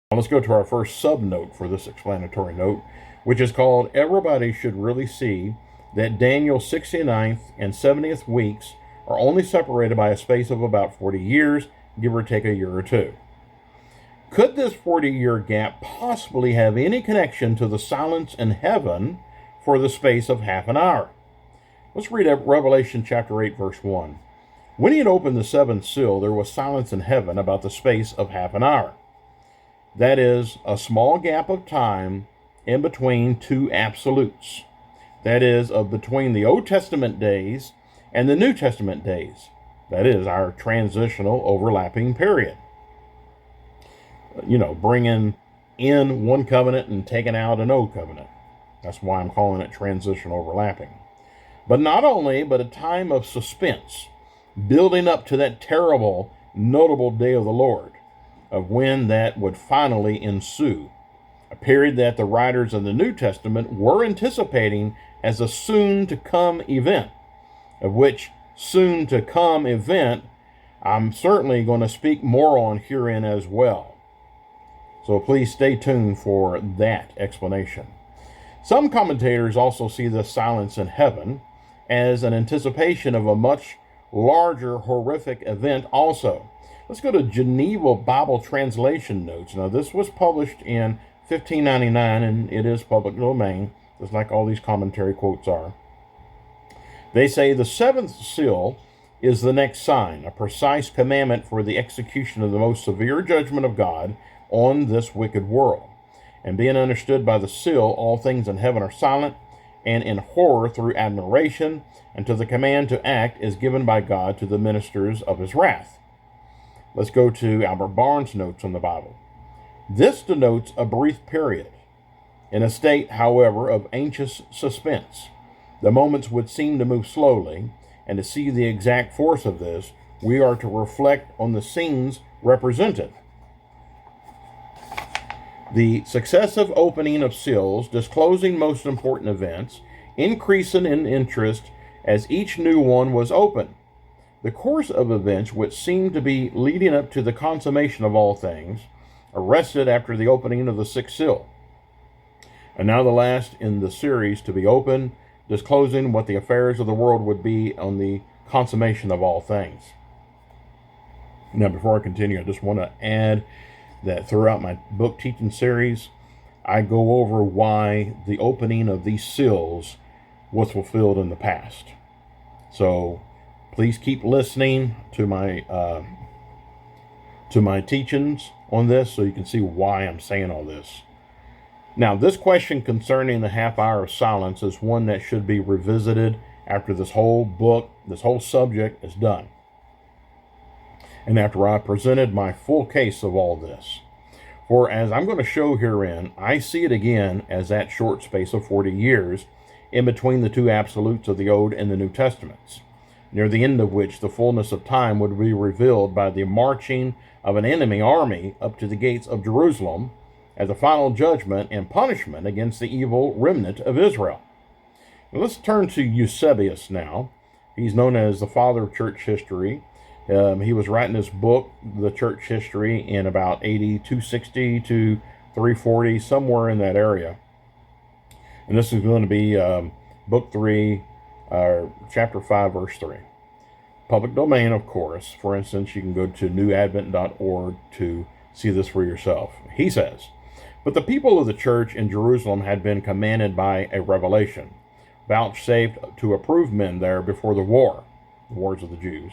Now let's go to our first sub-note for this explanatory note, which is called Everybody Should Really See that Daniel's 69th and 70th weeks are only separated by a space of about 40 years, give or take a year or two. Could this 40-year gap possibly have any connection to the silence in heaven for the space of half an hour? Let's read Revelation chapter 8, verse 1. When he had opened the seventh seal, there was silence in heaven about the space of half an hour. That is, a small gap of time in between two absolutes. That is, between the Old Testament days and the New Testament days. That is, our transitional overlapping period. Bringing in one covenant and taking out an old covenant. That's why I'm calling it transitional overlapping. But not only, but a time of suspense, building up to that terrible, notable day of the Lord, of when that would finally ensue, a period that the writers of the New Testament were anticipating as a soon-to-come event, of which soon-to-come event I'm certainly going to speak more on herein as well. So please stay tuned for that explanation. Some commentators also see the silence in heaven as an anticipation of a much larger horrific event also. Let's go to Geneva Bible Translation Notes. Now, this was published in 1599, and it is public domain, just like all these commentary quotes are. They say the seventh seal is the next sign, a precise commandment for the execution of the most severe judgment of God on this wicked world. And being understood by the seal, all things in heaven are silent, and in horror through admiration, until the command to act is given by God to the ministers of his wrath. Let's go to Albert Barnes' notes on the Bible. This denotes a brief period, in a state, however, of anxious suspense. The moments would seem to move slowly, and to see the exact force of this, we are to reflect on the scenes represented. The successive opening of seals, disclosing most important events, increasing in interest as each new one was opened. The course of events which seemed to be leading up to the consummation of all things, arrested after the opening of the sixth seal. And now the last in the series to be opened, disclosing what the affairs of the world would be on the consummation of all things. Now, before I continue, I just want to add that throughout my book teaching series, I go over why the opening of these seals was fulfilled in the past. So please keep listening to my teachings on this so you can see why I'm saying all this. Now, this question concerning the half hour of silence is one that should be revisited after this whole book, this whole subject is done. And after I presented my full case of all this. For as I'm going to show herein, I see it again as that short space of 40 years in between the two absolutes of the Old and the New Testaments, near the end of which the fullness of time would be revealed by the marching of an enemy army up to the gates of Jerusalem as a final judgment and punishment against the evil remnant of Israel. Now, let's turn to Eusebius now. He's known as the father of church history. He was writing this book, The Church History, in about AD 260 to 340, somewhere in that area. And this is going to be book 3, chapter 5, verse 3. Public domain, of course. For instance, you can go to newadvent.org to see this for yourself. He says, "But the people of the church in Jerusalem had been commanded by a revelation, vouchsafed to approve men there before the wars of the Jews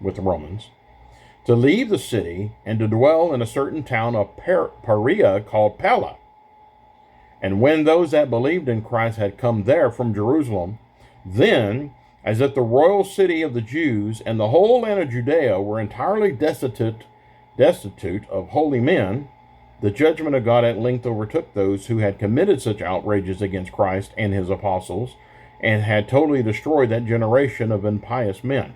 with the Romans, to leave the city and to dwell in a certain town of Perea called Pella. And when those that believed in Christ had come there from Jerusalem, then, as if the royal city of the Jews and the whole land of Judea were entirely destitute of holy men, the judgment of God at length overtook those who had committed such outrages against Christ and his apostles, and had totally destroyed that generation of impious men.